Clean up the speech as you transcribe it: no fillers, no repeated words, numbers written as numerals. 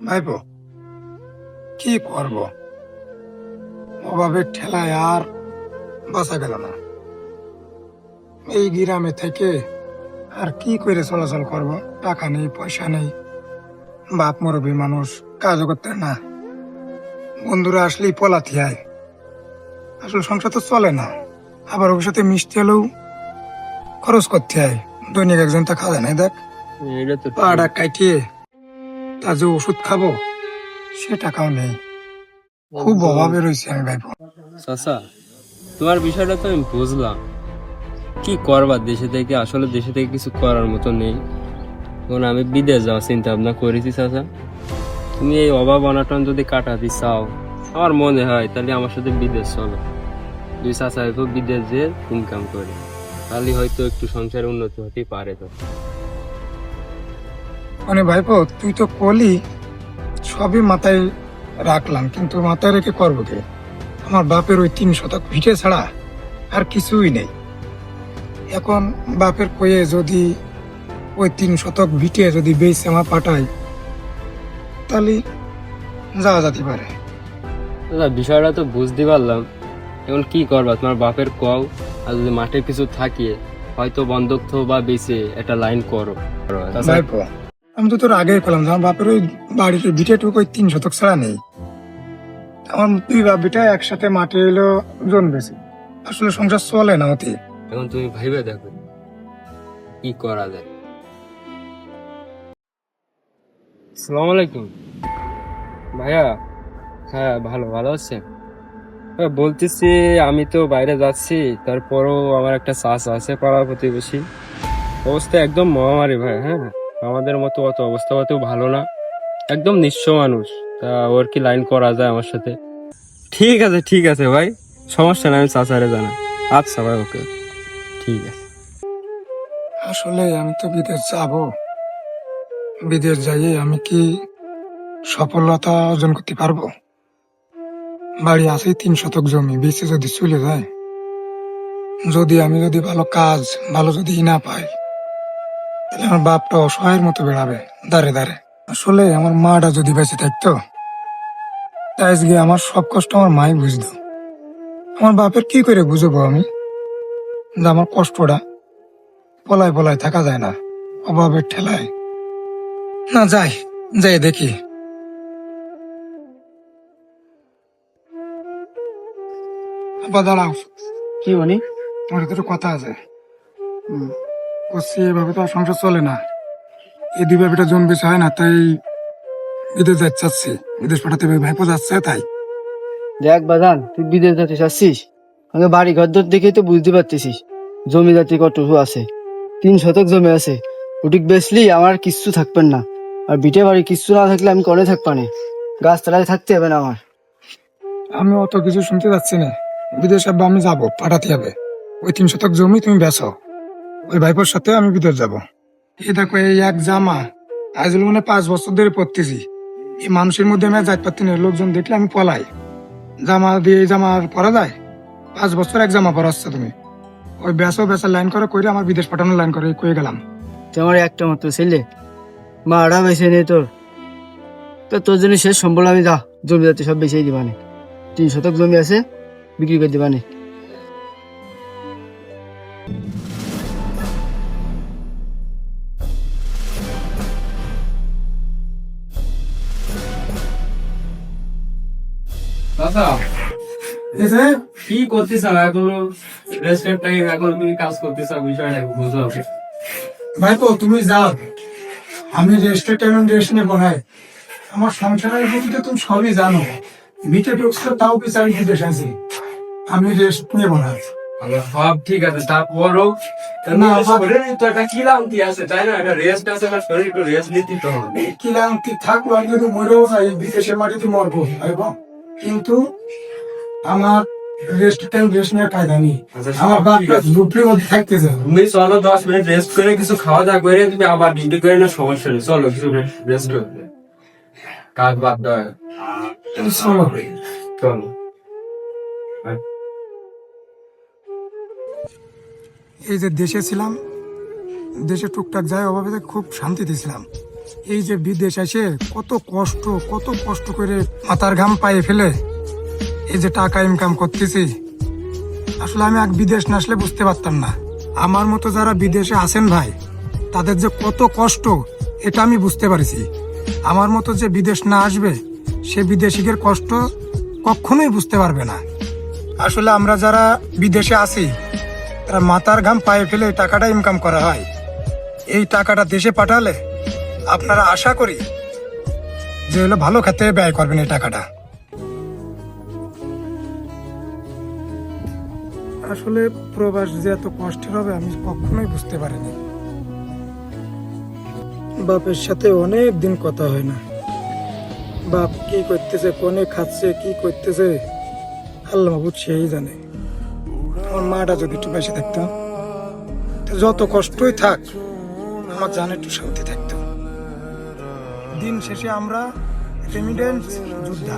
ভাইপো, কি করব? অভাবের ঠেলায় আর বাঁচা গেল না। এই গ্রামে থেকে আর কি করে চলাচল করব? টাকা নেই, পয়সা নেই, বাপ মুরব্বী মানুষ, কাজও করতে না। বন্ধুরা আসলেই পলাতি হয়। আসলে সংসার তো চলে না। আবার ওর সাথে মিশতে হলেও খরচ করতে হয়। দৈনিক একজন তা খাওয়া যায় না। দেখ, এটা তো পাড়া কাটিয়ে তা যে ওষুধ খাবো সে টাকাও নেই। খুব অভাবে রয়েছে আমি ভাইপো। চাচা, তোমার বিষয়টা তো আমি বুঝলাম। কি করবা, দেশে থেকে কিছু করার মতো নেই। এখন আমি বিদেশ যাওয়ার চিন্তা ভাবনা করেছি চাচা। তুমি এই অভাব অনাটন যদি কাটাতে চাও, আমার মনে হয় তাহলে আমার সাথে বিদেশ চলো। দুই চাচা হয়তো বিদেশ যেয়ে ইনকাম করে, তাহলে হয়তো একটু সংসারের উন্নতি হতে পারে। তো মানে ভাইপো, তুই তো কলি, সবই মাথায় রাখলাম, কিন্তু মাথায় রেখে করবো কি? আমার বাপের ওই 3 শতক ভিটে ছাড়া আর কিছুই নেই। এখন বাপের কয়ে যদি ওই 3 শতক ভিটে যদি বেচে আমার পাঠাই, তাহলে যাওয়া যেতে পারে। চাচা, বিষয়টা তো বুঝতে পারলাম। এখন কি করবা, তোমার বাপের কও, আর যদি মাঠে কিছু থাকিয়ে হয়তো বন্ধক বা বেচে একটা লাইন করো। চাচা, ভাইপো, আমি তো তোর আগেই বললাম যে আমার বাপের ওই বাড়িতে ভিটেটুকু ওই 3 শতক ছাড়া নেই। আমার দুই বাপ বেটা একসাথে মাঠে এলো জন্মেছে। আসলে সংসার চলে না অতি। এখন তুমি ভাইবে দেখো কি করা যায়। আসসালামু আলাইকুম ভাইয়া। হ্যাঁ, ভালো ভালো আছেন? বলতেছি, আমি তো বাইরে যাচ্ছি, তারপরও আমার একটা চাচা আছে পাড়া প্রতিবেশী। অবস্থা একদম মহামারী ভাই। হ্যাঁ, আমাদের মতো অত অবস্থা হতেও ভালো না, একদম নিঃস্ব মানুষ। তা ওর কি লাইন করা যায় আমার সাথে? ঠিক আছে ঠিক আছে ভাই, সমস্যা নাই, আমি চাচারে জানাই। আচ্ছা ভাই, ওকে, ঠিক আছে। আসলে আমি তো বিদেশ যাব। বিদেশ যাই আমি কি সফলতা অর্জন করতে পারবো? বাড়ি আছে 3 শতক জমি, বেঁচে যদি চলে যায়, আমি যদি ভালো কাজ, ভালো যদি না পাই, তাহলে আমার বাপটা অসহায়ের মতো বেড়াবে দাঁড়ে দাঁড়ে। আসলে আমার মাটা যদি বেঁচে থাকতো, তাই আজকে আমার সব কষ্ট আমার মাই বুঝতো। আমার বাপের কি করে বুঝবো আমি যে আমার কষ্টটা? পলায় পলায় থাকা যায় না, অভাবের ঠেলায়। না, যাই যাই দেখি। আবার দাঁড়াও, কি বলি? তোমার একটু কথা আছে। করছি এভাবে তো আর সংসার চলে না। এই দুই ভাবিটা জন বেশি হয় না, তাই বিদেশ যাচ্ছে চাচ্ছি। বিদেশ পাঠাতে হবে, ভাইপো যাচ্ছে তাই। দেখ বাদান, তুই বিদেশ যেতে চাচ্ছিস, আমাকে বাড়ি ঘর দর দেখেই তো বুঝতে পারতেছিস জমি জাতি কতটুকু আছে। 3 শতক জমি আছে, ওটিক বেচলি আমার আর কিচ্ছু থাকবেন না। আর বিটে বাড়ি কিচ্ছু না থাকলে আমি কনে থাকবানে? গাছতলায় থাকতে হবে না আমার। আমি অত কিছু শুনতে যাচ্ছি না। বিদেশ আব্বা আমি যাবো, পাঠাতে হবে। ওই 3 শতক জমি তুমি বেচো, ওই ভাইপোর সাথে আমি বিদেশ যাব। এই দেখো, এই এক জামা আজ মানে 5 বছর ধরে পরতেছি। এই মানুষের মধ্যে আমি আর যাইতে পারছি না, লোকজন দেখলে আমি পলাই। জামা দিয়ে এই জামা আর পরা যায়? 5 বছর এক জামা পরাচ্ছ তুমি। ওই বেচার লাইন করে কইরে আমার বিদেশ পাঠানোর লাইন করে কয়ে গেলাম। তুই আমার একটা মাত্র ছেলে, মারা বেছে নেই তোর। তো তোর জন্য শেষ সম্বল আমি যা জমি জাতি সব বেছেই দিবানে। 3 শতক জমি আছে, বিক্রি করে দিবানে। চাচা, এই যে কি করতেছ এখন? রেস্টুরেন্ট টাইম, এখন তুমি কাজ করতেছ, বিষয়টা বুঝলাম। ভাইপো, তুমি যাও, আমি রেস্ট নেবো বনাই। আমার সংসারের প্রতি তো তুমি সবই জানো। ভিটে ঢুকছো তাও কি চাই বিদেশ আছি, আমি রেস্ট নেবো না। সব ঠিক আছে, তারপরও না, শরীরে তো একটা ক্লান্তি আছে, তাই না? একটা রেস্ট আছে, না শরীর একটু রেস্ট নিতে তো হবে। ক্লান্তি থাকবো, আমি যদি মরেও যাই বিদেশের মাটিতে মরবো ভাইপো, কিন্তু আমার রেস্ট নেওয়ার কায়দা নেই। আচ্ছা, আমার সব ঠিক বাপটা আছে। ঝুপড়ির মধ্যে থাকতেছে। তুমি চলো, 10 মিনিট রেস্ট করে কিছু খাওয়া দাওয়া করে তুমি আবার ডিউটি করে না, সমস্যা নেই। চলো কিছু রেস্ট করতে, কাজ বাদ দেওয়া। চলো। চলো। এই যে দেশে ছিলাম, দেশে টুকটাক যায় অভাবে খুব শান্তিতে ছিলাম। এই যে বিদেশ এসে কত কষ্ট করে মাথার ঘাম পায়ে ফেলে এই যে টাকা ইনকাম করতেছি, আসলে আমি এক বিদেশ না আসলে বুঝতে পারতাম না। আমার মতো যারা বিদেশে আছেন ভাই, তাদের যে কত কষ্ট এটা আমি বুঝতে পারছি। আমার মতো যে বিদেশ না আসবে সে বিদেশিদের কষ্ট কখনোই বুঝতে পারবে না। আসলে আমরা যারা বিদেশে আছি তারা মাথার ঘাম পায়ে ফেলে এই টাকাটা ইনকাম করা হয়। এই টাকাটা দেশে পাঠালে আপনারা আশা করি যে হলো ভালো খাতে ব্যয় করবেন এই টাকাটা। আসলে প্রবাস যে এত কষ্টের হবে আমি কখনোই বুঝতে পারিনি। বাপের সাথে অনেক দিন কথা হয় না। বাপ কি করতেছে, কোনে খাচ্ছে, কি করতেছে আল্লাহ মাহবুব সেই জানে। আমার মাটা যদি একটু বেশি থাকতো, তো যত কষ্টই থাক আমার জানে একটু শান্তি থাকতো। দিন শেষে আমরা রেমিডেন্স যোদ্ধা।